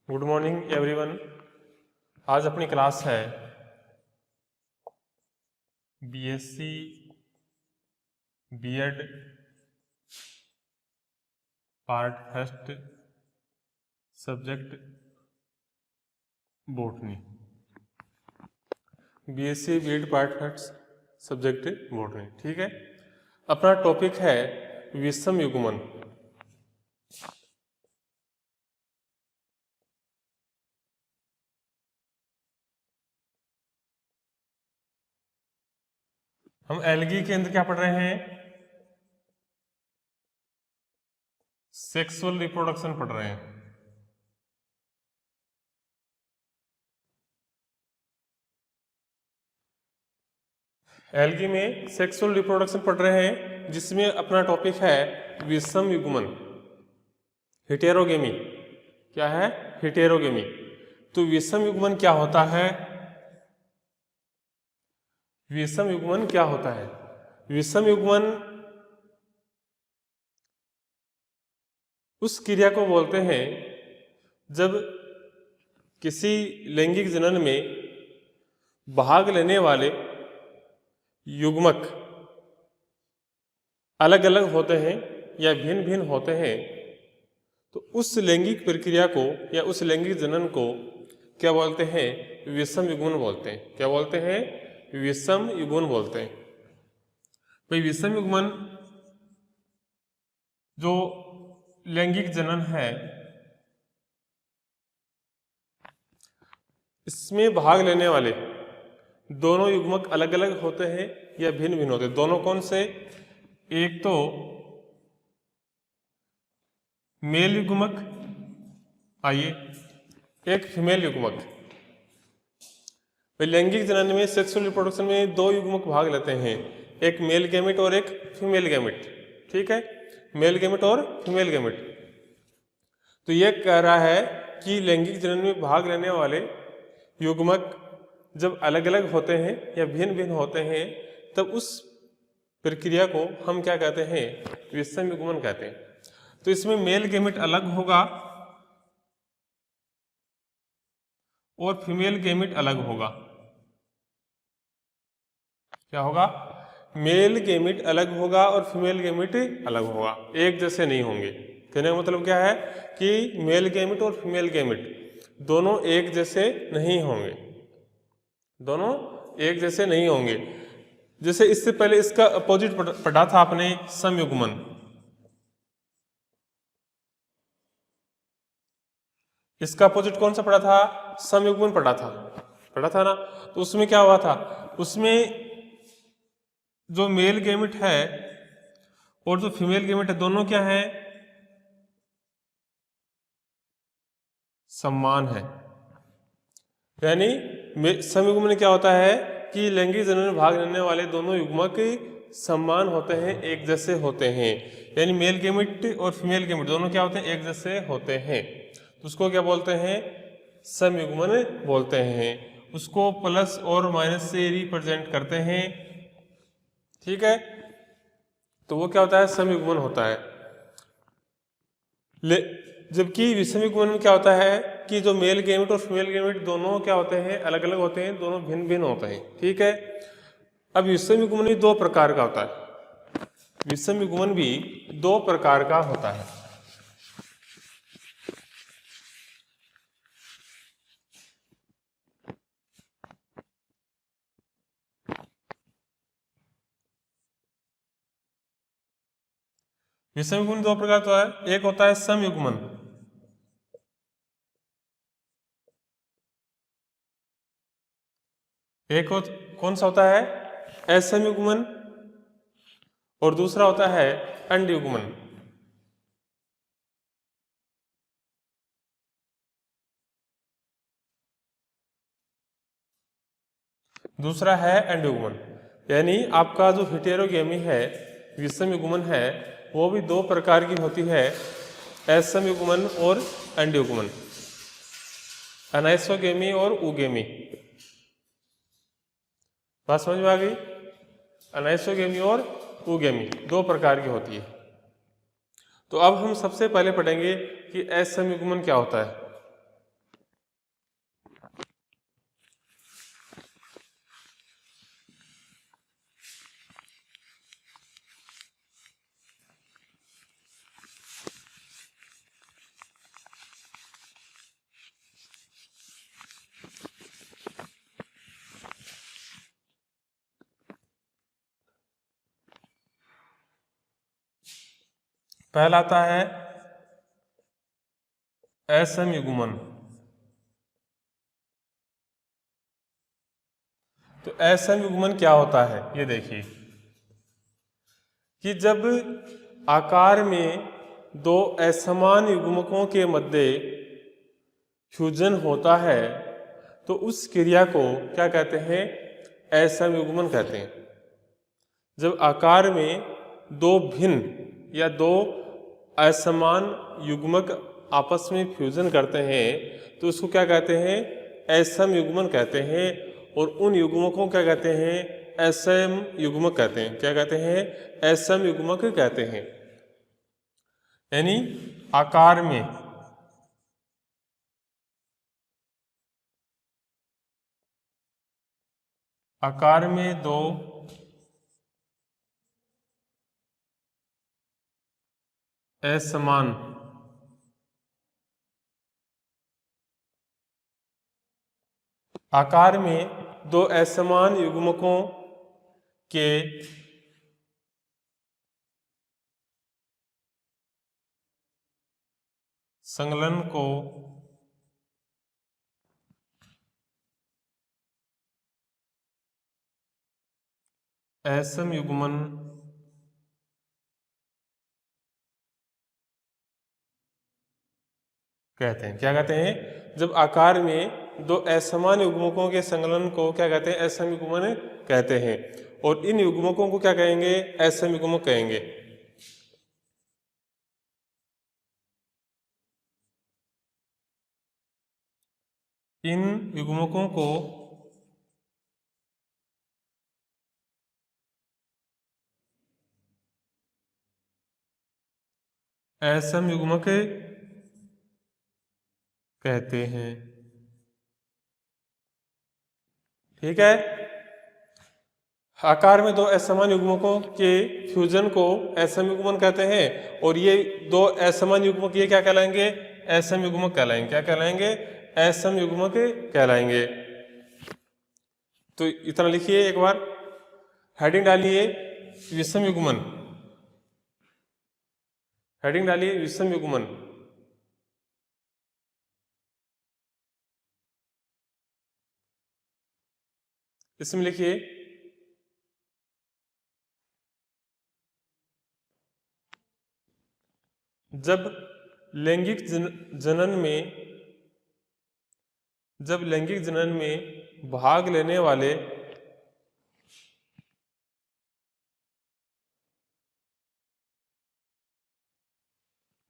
Good morning everyone. आज अपनी class है BSc BEd part first subject botany. BSc BEd part first subject botany, ठीक है। अपना टॉपिक है विषम युग्मन। हम एल्गी के अंदर क्या पढ़ रहे हैं? सेक्सुअल रिप्रोडक्शन पढ़ रहे हैं। एल्गी में सेक्सुअल रिप्रोडक्शन पढ़ रहे हैं, जिसमें अपना टॉपिक है विषम युग्मन, हेटेरोगेमी। क्या है? हेटेरोगेमी। तो विषम युग्मन क्या होता है? विषम युग्मन क्या होता है? विषम युग्मन उस क्रिया को बोलते हैं जब किसी लैंगिक जनन में भाग लेने वाले युग्मक अलग अलग होते हैं या भिन्न भिन्न होते हैं, तो उस लैंगिक प्रक्रिया को या उस लैंगिक जनन को क्या बोलते हैं? विषम युग्मन बोलते हैं। क्या बोलते हैं? विषम युग्मन बोलते हैं। भाई विषम युग्मन जो लैंगिक जनन है, इसमें भाग लेने वाले दोनों युग्मक अलग अलग होते हैं या भिन्न भिन्न होते हैं। दोनों कौन से? एक तो मेल युग्मक, आइए, एक फीमेल युग्मक। लैंगिक जनन में सेक्सुअल रिप्रोडक्शन में दो युग्मक भाग लेते हैं, एक मेल गैमेट और एक फीमेल गैमेट, ठीक है। मेल गैमेट और फीमेल गैमेट। तो यह कह रहा है कि लैंगिक जनन में भाग लेने वाले युग्मक जब अलग अलग होते हैं या भिन्न भिन्न होते हैं, तब उस प्रक्रिया को हम क्या कहते हैं? विषम युग्मन कहते हैं। तो इसमें मेल गैमेट अलग होगा और फीमेल गैमेट अलग होगा। क्या होगा? मेल गैमेट अलग होगा और फीमेल गैमेट अलग होगा, एक जैसे नहीं होंगे। कहने का मतलब क्या है कि मेल गैमेट और फीमेल गैमेट दोनों एक जैसे नहीं होंगे, दोनों एक जैसे नहीं होंगे। जैसे इससे पहले इसका अपोजिट पढ़ा था आपने, समयुग्मन। इसका अपोजिट कौन सा पढ़ा था? समयुग्मन पढ़ा था ना। तो उसमें क्या हुआ था? उसमें जो मेल गैमेट है और जो फीमेल गैमेट है, दोनों क्या है? समान है। यानी समयुग्मन में क्या होता है कि लैंगिक जनन में भाग लेने वाले दोनों युग्मक समान होते हैं, एक जैसे होते हैं। यानी मेल गैमेट और फीमेल गैमेट दोनों क्या होते हैं? एक जैसे होते हैं। तो उसको क्या बोलते हैं? समयुग्मन बोलते हैं। उसको प्लस और माइनस से रिप्रेजेंट करते हैं, ठीक है। तो वो क्या होता है? समयुग्मन होता है। जबकि विषम युग्मन में क्या होता है कि जो मेल गैमेट और फीमेल गैमेट दोनों क्या होते हैं? अलग अलग होते हैं, दोनों भिन्न भिन्न होते हैं, ठीक है। अब विषम युग्मन भी दो प्रकार का होता है। विषम युग्मन भी दो प्रकार का होता है। विषम युग्मन दो प्रकार का है। एक होता है समयुग्मन, एक कौन सा होता है? असमयुग्मन, और दूसरा होता है अंडयुग्मन। दूसरा है अंडयुग्मन। यानी आपका जो हेटेरोगेमी है, विषम युग्मन है, वो भी दो प्रकार की होती है, असमयुग्मन और अंडयुग्मन, अनैसोगेमी और उगेमी। बात समझ में आ गई? अनैसोगेमी और उगमी, दो प्रकार की होती है। तो अब हम सबसे पहले पढ़ेंगे कि असमयुग्मन क्या होता है। पहला आता है असमयुग्मन। तो असमयुग्मन क्या होता है, ये देखिए कि जब आकार में दो असमान युग्मकों के मध्य फ्यूजन होता है तो उस क्रिया को क्या कहते हैं, असमयुग्मन कहते हैं। जब आकार में दो भिन्न या दो असमान युग्मक आपस में फ्यूजन करते हैं तो उसको क्या कहते हैं, असमयुग्मन कहते हैं। और उन युग्मकों को क्या कहते हैं, असम युग्मक कहते हैं। क्या कहते हैं, असम युग्मक कहते हैं। यानी आकार में दो असमान आकार में दो असमान युग्मकों के संकलन को असमयुग्मन कहते हैं। क्या कहते हैं, जब आकार में दो असमान युग्मकों के संकलन को क्या कहते हैं, असमयुग्मन कहते हैं। और इन युग्मकों को क्या कहेंगे, असमयुग्मक कहेंगे। इन युग्मकों को असमयुग्मक कहते हैं। ठीक है, आकार में दो असमान युग्मकों के फ्यूजन को असमयुग्मन कहते हैं। और ये दो असमान युग्मक ये क्या कहलाएंगे, असमयुग्मक कहलाएंगे। क्या कहलाएंगे, असमयुग्मक कहलाएंगे। तो इतना लिखिए, एक बार हेडिंग डालिए विषम युग्मन। हेडिंग डालिए विषम युग्मन। इसमें लिखिए जब लैंगिक जनन में भाग लेने वाले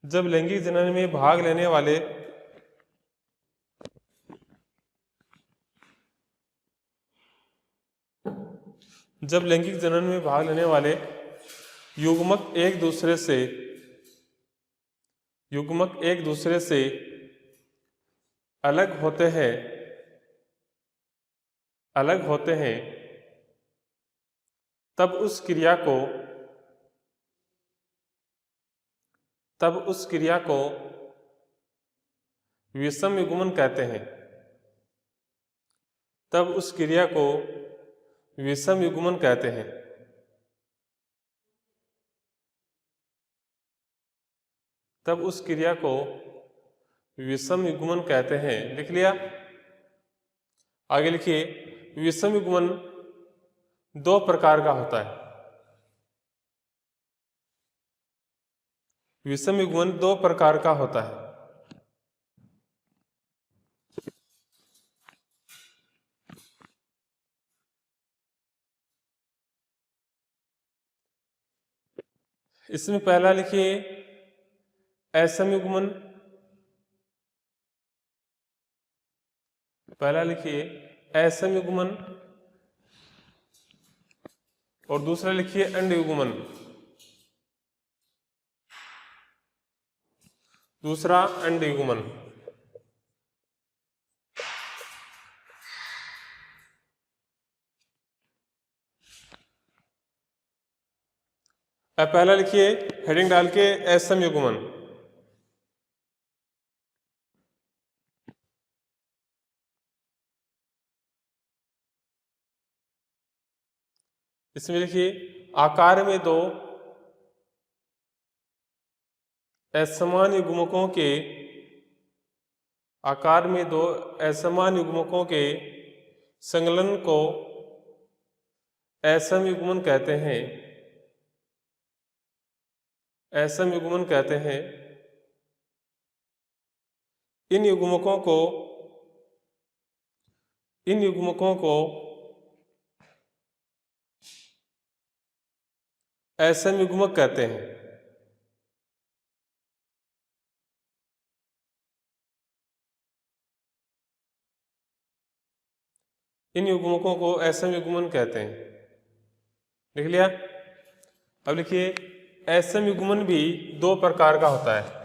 जब लैंगिक जनन में भाग लेने वाले जब लैंगिक जनन में भाग लेने वाले युग्मक एक दूसरे से अलग होते हैं तब उस क्रिया को विषम युग्मन कहते हैं। तब उस क्रिया को विषम युग्मन कहते हैं। तब उस क्रिया को विषम युग्मन कहते हैं। लिख लिया, आगे लिखिए विषम युग्मन दो प्रकार का होता है। विषम युग्मन दो प्रकार का होता है। इसमें पहला लिखिए असम युग्मन। पहला लिखिए असम युग्मन। और दूसरा लिखिए अंड युग्मन। दूसरा अंड युग्मन। अब पहला लिखिए हेडिंग डाल के असम युग्मन। इसमें लिखिए आकार में दो असमान युग्मकों के, आकार में दो असमान युग्मकों के संकलन को असम युग्मन कहते हैं। असम युग्मन कहते हैं। इन युग्मकों को असम युग्मक कहते हैं। इन युग्मकों को असम युग्मन कहते हैं। लिख लिया। अब लिखिए असम युग्मन भी दो प्रकार का होता है।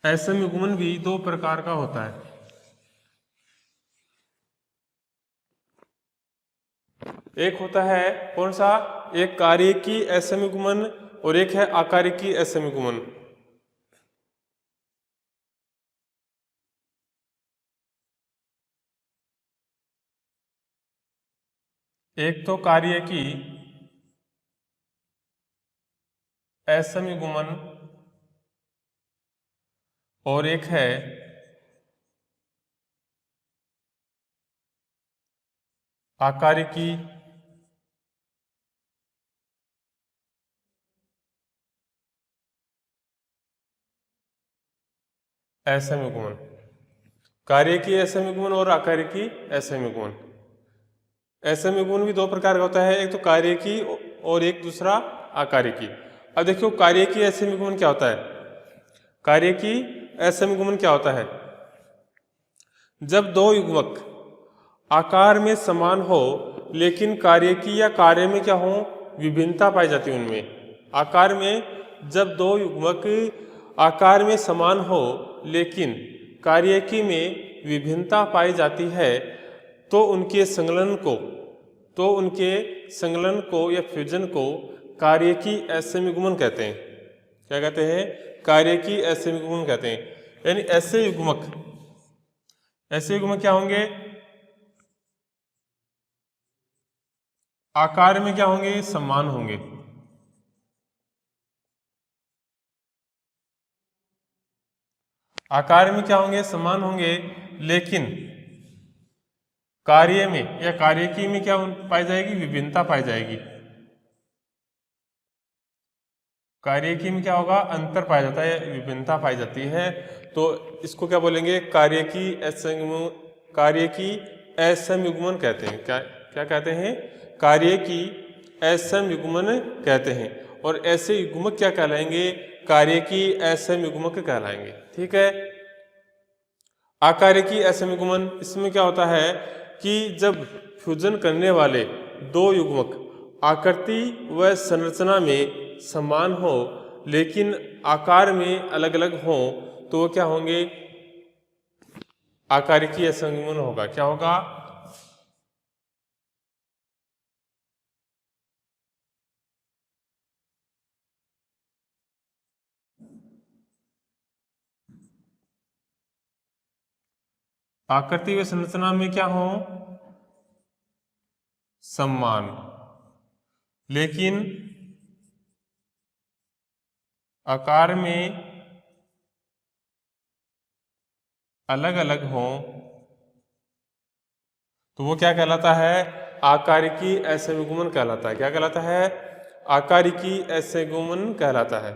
असम युग्मन भी दो प्रकार का होता है। एक होता है कौन सा, एक कार्यकी असम युग्मन और एक है आकारिकी असम युग्मन। एक तो कार्यकी असम युग्मन और एक है आकारिकी असम युग्मन। कार्यकी असम युग्मन और आकारिकी असम युग्मन। असम युग्मन भी दो प्रकार का होता है, एक तो कार्यकी और एक दूसरा आकारिकी। अब देखियो कार्यकी असम युग्मन क्या होता है। कार्यकी असम युग्मन क्या होता है, जब दो युग्मक आकार में समान हो लेकिन कार्यकी या कार्य में क्या हो, विभिन्नता पाई जाती है उनमें। आकार में जब दो युग्मक आकार में समान हो लेकिन कार्यकी में विभिन्नता पाई जाती है तो उनके संकलन को या फ्यूजन को कार्यकी असम युग्मन कहते हैं। क्या कहते हैं, कार्यकी असम युग्मन कहते हैं। यानी ऐसे युग्मक क्या होंगे, आकार में क्या होंगे, समान होंगे। आकार में क्या होंगे, समान होंगे, लेकिन कार्य में या कार्यकी में क्या पाई जाएगी, विभिन्नता पाई जाएगी। कार्यकी में क्या होगा, अंतर पाया जाता है, विभिन्नता पाई जाती है। तो इसको क्या बोलेंगे, कार्यकी असम युग्मन कहते हैं। क्या कहते हैं, कार्यकी असम युग्मन कहते हैं। और ऐसे युग्मक क्या कहलाएंगे, कार्यकी असम युग्मक कहलाएंगे। ठीक है। आकारिकी असम युग्मन, इसमें क्या होता है कि जब फ्यूजन करने वाले दो युग्मक आकृति व संरचना में समान हो लेकिन आकार में अलग अलग हो तो वो क्या होंगे, आकारिकी असम युग्मन होगा। क्या होगा, आकृति व संरचना में क्या हो, समान, लेकिन आकार में अलग अलग हो तो वो क्या कहलाता है, आकारिकी असम युग्मन कहलाता है। क्या कहलाता है, आकारिकी असम युग्मन कहलाता है।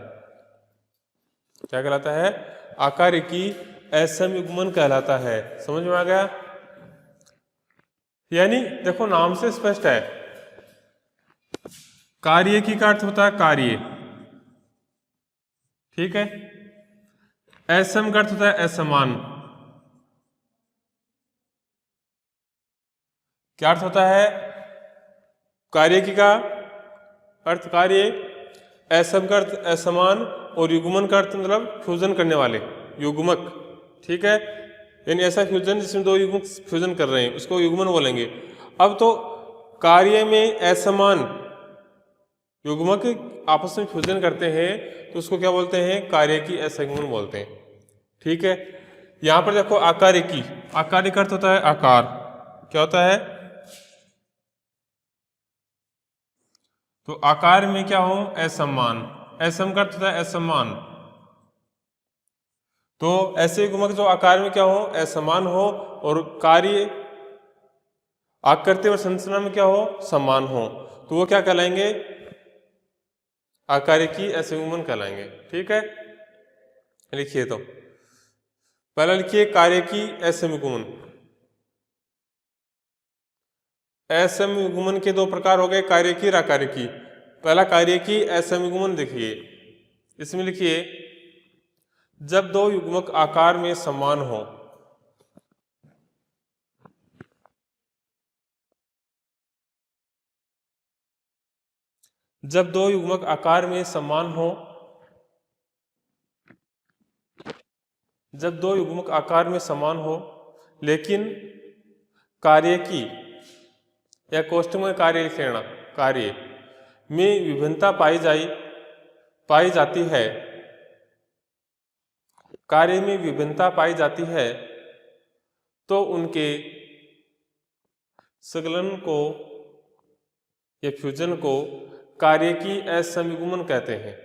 क्या कहलाता है, आकारिकी असम युग्मन कहलाता है। समझ में आ गया। यानी देखो नाम से स्पष्ट है कार्यकी का अर्थ होता है कार्य, ठीक है। असम का अर्थ होता है असमान। क्या अर्थ होता है कार्यकी का अर्थ कार्य, असम का अर्थ असमान, और युग्मन का अर्थ मतलब फ्यूजन करने वाले, युग्मक, ठीक है। यानी ऐसा फ्यूजन जिसमें दो युग्मक फ्यूजन कर रहे हैं उसको युग्मन बोलेंगे। अब तो कार्य में असमान युग्मक आपस में फ्यूजन करते हैं तो उसको क्या बोलते हैं, कार्यकी असंगमन बोलते हैं, ठीक है। यहां पर देखो आकारिकी, आकारिक अर्थ होता है आकार, क्या होता है, तो आकार में क्या हो, असमान, असम का अर्थ होता है असमान। तो ऐसे युग्मक जो आकार में क्या हो, असमान हो, और कार्य आकृति और संरचना में क्या हो, समान हो, तो वो क्या कहलाएंगे, आकारिकी असंगमन कहलाएंगे, ठीक है। लिखिए तो पहला लिखिए कार्यकी असंगमन। असंगमन के दो प्रकार हो गए, कार्यकी और आकारिकी। पहला कार्यकी असंगमन देखिए, इसमें लिखिए जब दो युग्मक आकार में समान हो, जब दो युग्मक आकार में समान हो, जब दो युग्मक आकार में समान हो लेकिन कार्यकी या कोष्ठक में कार्य लिख लेना, कार्य में विभिन्नता पाई जाती है, कार्य में विभिन्नता पाई जाती है, तो उनके संकलन को या फ्यूजन को कार्यकी असंयुग्मन कहते हैं।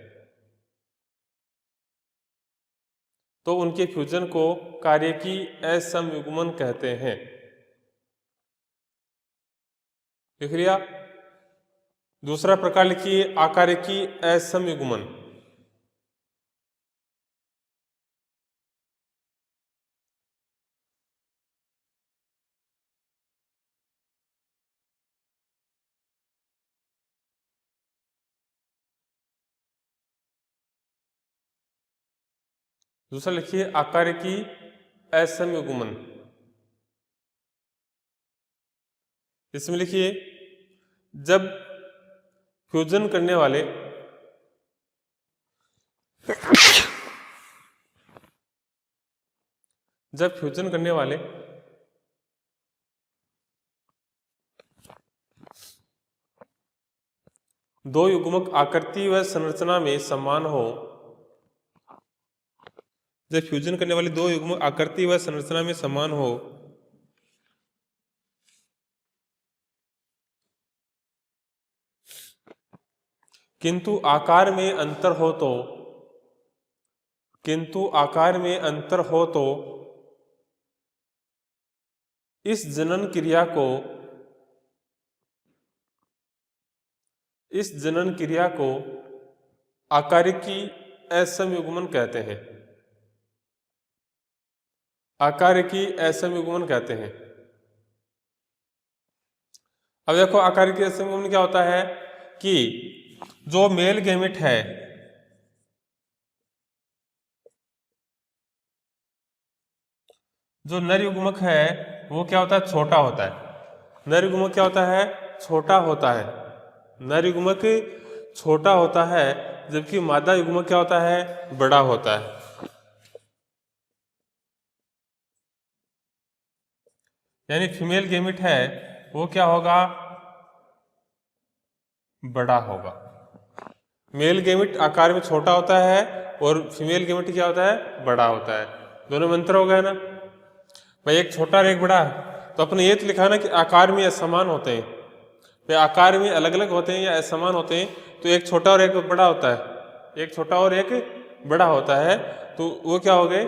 तो उनके फ्यूजन को कार्यकी असंयुग्मन कहते हैं। लिख लिया। दूसरा प्रकार लिखिए आकारिकी असंयुग्मन। दूसरा लिखिए आकारिकी असंयुग्मन। इसमें लिखिए जब फ्यूजन करने वाले दो युग्मक आकृति व संरचना में समान हो, जब फ्यूजन करने वाले दो युग्मक आकृति व संरचना में समान हो, किंतु आकार में अंतर हो तो, इस जनन क्रिया को आकारिकी असंयुग्मन कहते हैं। आकारिकी असंयुग्मन कहते हैं। अब देखो आकारिकी असंयुग्मन क्या होता है कि जो मेल गैमेट है, जो नर युग्मक है वो क्या होता है, छोटा होता है। नर युग्मक क्या होता है, छोटा होता है। नर युग्मक छोटा होता है, जबकि मादा युग्मक क्या होता है, बड़ा होता है। यानी फीमेल गैमेट है वो क्या होगा, बड़ा होगा। मेल गैमेट आकार में छोटा होता है और फीमेल गैमेट क्या होता है, बड़ा होता है। दोनों में अंतर हो गया ना भाई, एक छोटा और एक बड़ा। तो अपने ये तो लिखा ना कि आकार में असमान होते हैं, भाई आकार में अलग अलग होते हैं या असमान होते हैं, तो एक छोटा और एक बड़ा होता है, एक छोटा और एक बड़ा होता है, तो वो क्या हो गए,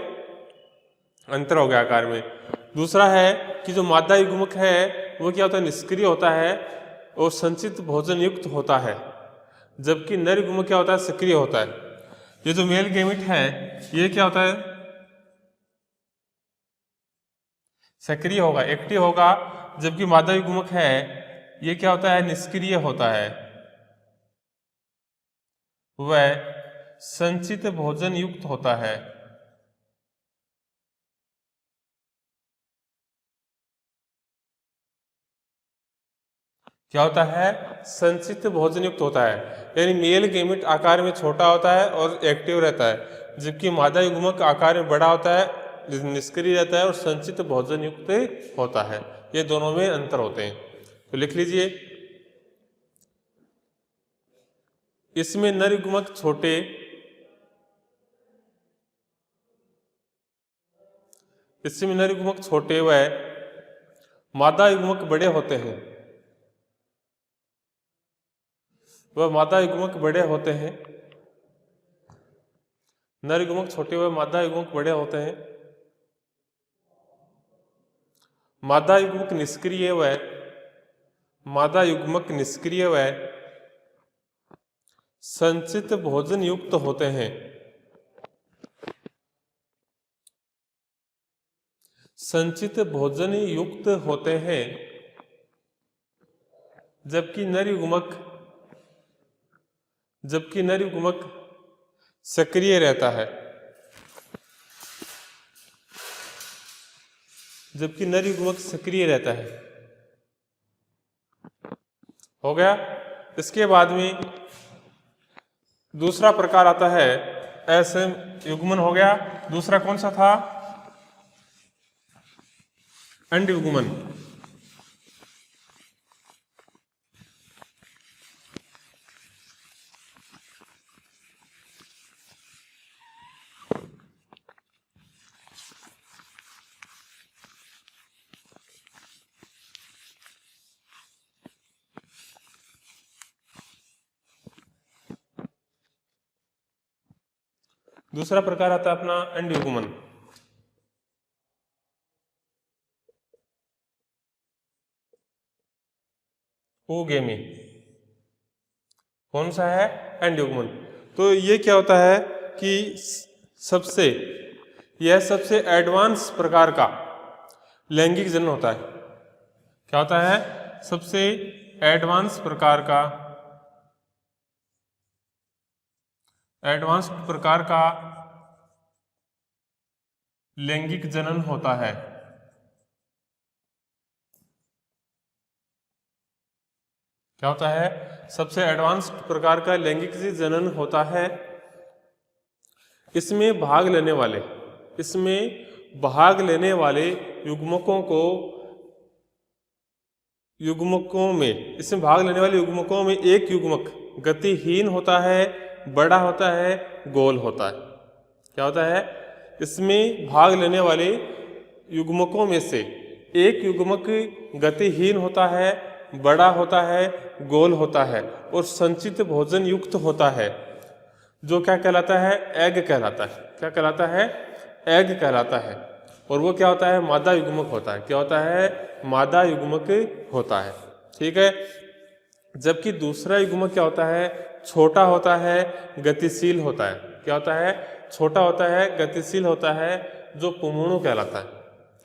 अंतर हो गया आकार में। दूसरा है कि जो मादा युग्मक है वो क्या होता है, निष्क्रिय होता है और संचित भोजन युक्त होता है, जबकि नर युग्मक क्या होता है, सक्रिय होता है। ये जो मेल गैमेट है ये क्या होता है, सक्रिय होगा, एक्टिव होगा, जबकि मादा युग्मक है ये क्या होता है, निष्क्रिय होता है। वह संचित भोजन युक्त होता है। क्या होता है? संचित भोजन युक्त होता है, यानी मेल गैमेट आकार में छोटा होता है और एक्टिव रहता है, जबकि मादा युग्मक आकार में बड़ा होता है, निष्क्रिय रहता है और संचित भोजन युक्त होता है। ये दोनों में अंतर होते हैं। तो लिख लीजिए, इसमें नर युग्मक छोटे, इसमें नर युग्मक छोटे व मादा युग्मक बड़े होते हैं। वह मादा युग्मक बड़े होते हैं। नर युग्मक छोटे व मादा युग्मक बड़े होते हैं। मादा युग्मक निष्क्रिय व मादा युग्मक निष्क्रिय व संचित भोजन युक्त होते हैं। संचित भोजन युक्त होते हैं, जबकि नर युग्मक सक्रिय रहता है। जबकि नर युग्मक सक्रिय रहता है। हो गया। इसके बाद में दूसरा प्रकार आता है असम युग्मन। हो गया। दूसरा कौन सा था? अंड युग्मन। दूसरा प्रकार आता है अपना अंड युग्मन। ओगेमी। कौन सा है? अंड युग्मन। तो ये क्या होता है कि यह सबसे एडवांस प्रकार का लैंगिक जनन होता है। क्या होता है? सबसे एडवांस प्रकार का लैंगिक जनन होता है। क्या होता है? सबसे एडवांस प्रकार का लैंगिक जनन होता है। इसमें भाग लेने वाले युग्मकों में एक युग्मक गतिहीन होता है, बड़ा होता है, गोल होता है। क्या होता है? इसमें भाग लेने वाले युग्मकों में से एक युग्मक गतिहीन होता है, बड़ा होता है, गोल होता है और संचित भोजन युक्त होता है, जो क्या कहलाता है? एग कहलाता है। क्या कहलाता है? एग कहलाता है। और वो क्या होता है? मादा युग्मक होता है। क्या होता है? मादा युग्मक होता है। ठीक है। जबकि दूसरा युग्मक क्या होता है? छोटा होता है, गतिशील होता है। क्या होता है? छोटा होता है, गतिशील होता है, जो पुंगणु कहलाता है।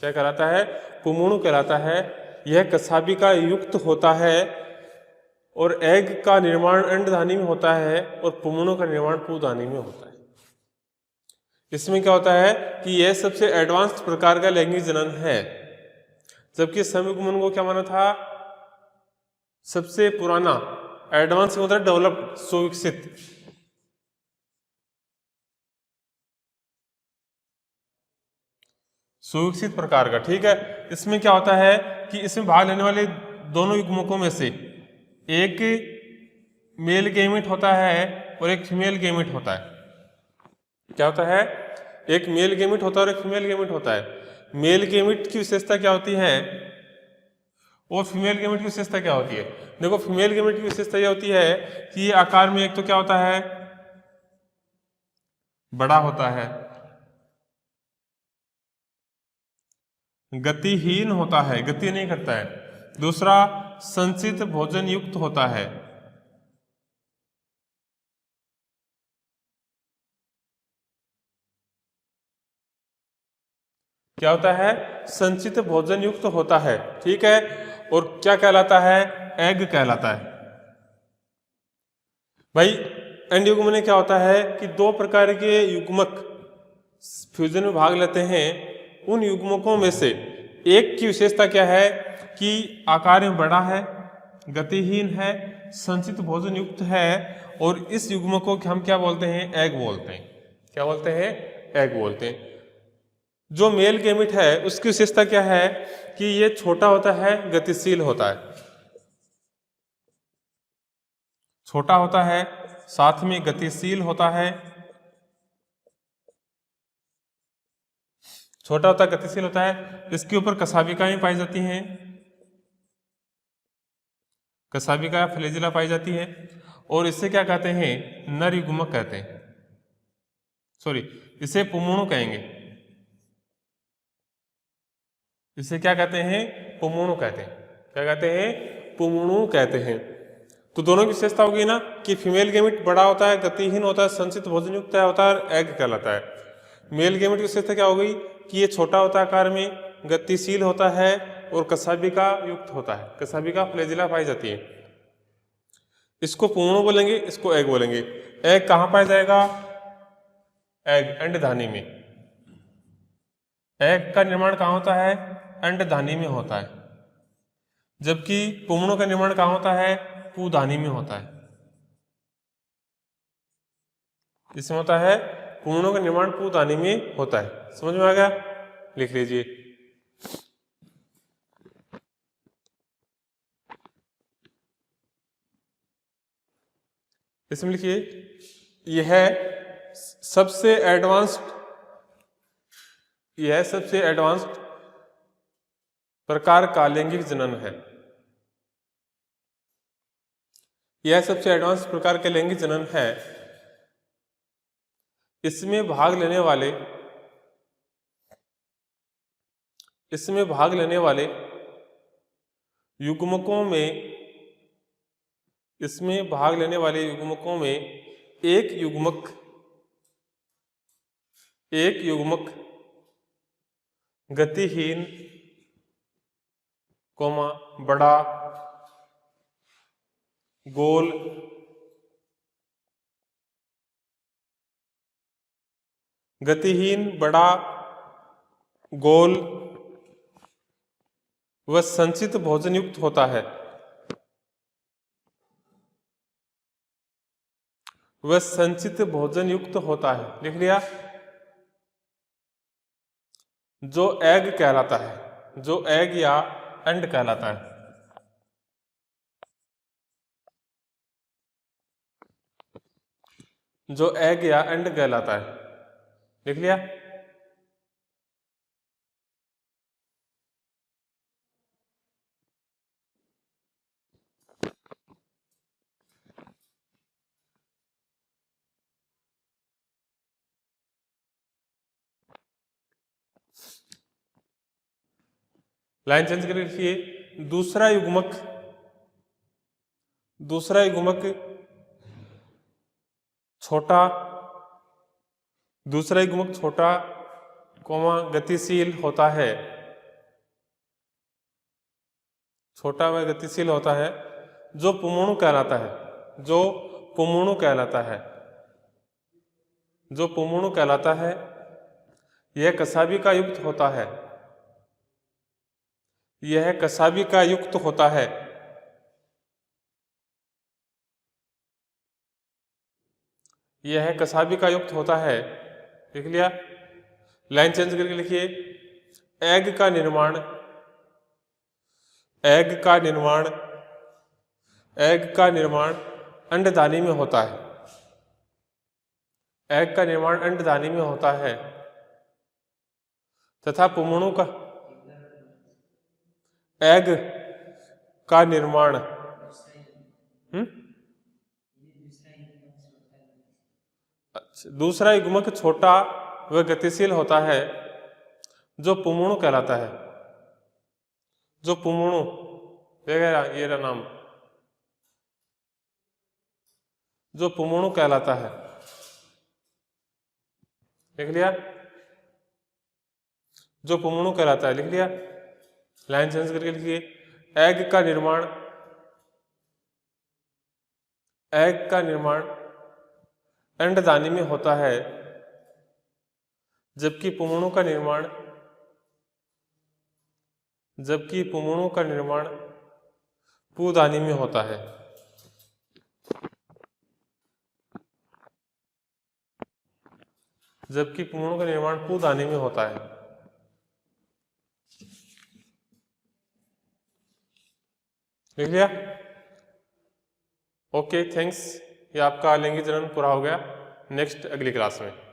क्या कहलाता है? पुंगणु कहलाता है। यह कसाबिका युक्त होता है और एग का निर्माण अंडधानी में होता है और पुंगणु का निर्माण पुंधानी में होता है। इसमें क्या होता है कि यह सबसे एडवांस प्रकार का लैंगिक जनन है, जबकि समयुग्मन को क्या माना था? सबसे पुराना, एडवांस मतलब डेवलप्ड, सुविकसित प्रकार का। ठीक है। इसमें क्या होता है कि इसमें भाग लेने वाले दोनों युग्मकों में से एक मेल गैमेट होता है और एक फीमेल गैमेट होता है। क्या होता है? एक मेल गैमेट होता है और एक फीमेल गैमेट होता है। मेल गैमेट की विशेषता क्या होती है और फीमेल गैमेट की विशेषता क्या होती है? देखो, फीमेल गैमेट की विशेषता यह होती है कि ये आकार में एक तो क्या होता है? बड़ा होता है, गतिहीन होता है, गति नहीं करता है। दूसरा, संचित भोजन युक्त होता है। क्या होता है? संचित भोजन युक्त होता है। ठीक है। और क्या कहलाता है? एग कहलाता है। भाई, एंड युग्म में क्या होता है कि दो प्रकार के युग्मक फ्यूजन में भाग लेते हैं। उन युग्मकों में से एक की विशेषता क्या है कि आकार में बड़ा है, गतिहीन है, संचित भोजन युक्त है, और इस युग्म को हम क्या बोलते हैं? एग बोलते हैं। क्या बोलते हैं? एग बोलते हैं। जो मेल गैमेट है उसकी विशेषता क्या है कि ये छोटा होता है, गतिशील होता है, छोटा होता है, साथ में गतिशील होता है, छोटा होता है, गतिशील होता है। इसके ऊपर कशाभिकाएं पाई जाती हैं, कशाभिका फ्लैजिला पाई जाती है, और इसे क्या कहते हैं? नर युग्मक कहते हैं। सॉरी, इसे पुमणु कहेंगे। इसे क्या कहते हैं? पुमणु कहते हैं। क्या कहते हैं? पुमणु कहते हैं। तो दोनों की विशेषता होगी ना कि फीमेल गैमेट बड़ा होता है, गतिहीन होता है, संचित भोजन युक्त होता है और एग कहलाता है। मेल गैमेट की विशेषता क्या हो गई कि ये छोटा होता है आकार में, गतिशील होता है और कशाभिका युक्त होता है, कशाभिका फ्लैजिला पाई जाती है। इसको पुमणु बोलेंगे, इसको एग बोलेंगे। एग कहाँ पाया जाएगा? एग अंडधानी में। एग का निर्माण कहाँ होता है? अंडधानी में होता है, जबकि पुमणु का निर्माण कहाँ होता है? पूधानी में होता है। इसमें होता है पुमणु का निर्माण पूधानी में होता है। समझ में आ गया? लिख लीजिए। इसमें लिखिए, यह सबसे एडवांस्ड प्रकार का लैंगिक जनन है। यह सबसे एडवांस प्रकार के लैंगिक जनन है। इसमें भाग लेने वाले युग्मकों में एक युग्मक गतिहीन, बड़ा, गोल, गतिहीन, बड़ा, गोल व संचित भोजन युक्त होता है। वह संचित भोजन युक्त होता है। लिख लिया? जो एग कहलाता है, जो एग या अंड कहलाता है। जो एग या अंड कहलाता है। लिख लिया? लाइन चेंज करके लिखिए, दूसरा युग्मक छोटा, गतिशील होता है, छोटा व गतिशील होता है, जो पुमणु कहलाता है। जो पुमणु कहलाता है। यह कशाभिका युक्त होता है। यह कशाभिका युक्त होता है। यह कशाभिका युक्त होता है। लिख लिया? लाइन चेंज करके लिखिए, एग का निर्माण अंडधानी में होता है। एग का निर्माण अंडधानी में होता है तथा पुमणु का एग का निर्माण दूसरा युग्मक छोटा व गतिशील होता है, जो पुमणु कहलाता है। जो पुमणु, ये रहा नाम, जो पुमणु कहलाता है। लिख लिया? जो पुमणु कहलाता है। लिख लिया? लाइन चेंज करके लिखिए, एग का निर्माण अंडदानी में होता है, जबकि पुंगड़ों का निर्माण पूदानी में होता है। जबकि पुंगड़ों का निर्माण पूदानी में होता है। लिख लिया? Okay, thanks. ये आपका लैंगिक जनन पूरा हो गया। नेक्स्ट अगली क्लास में।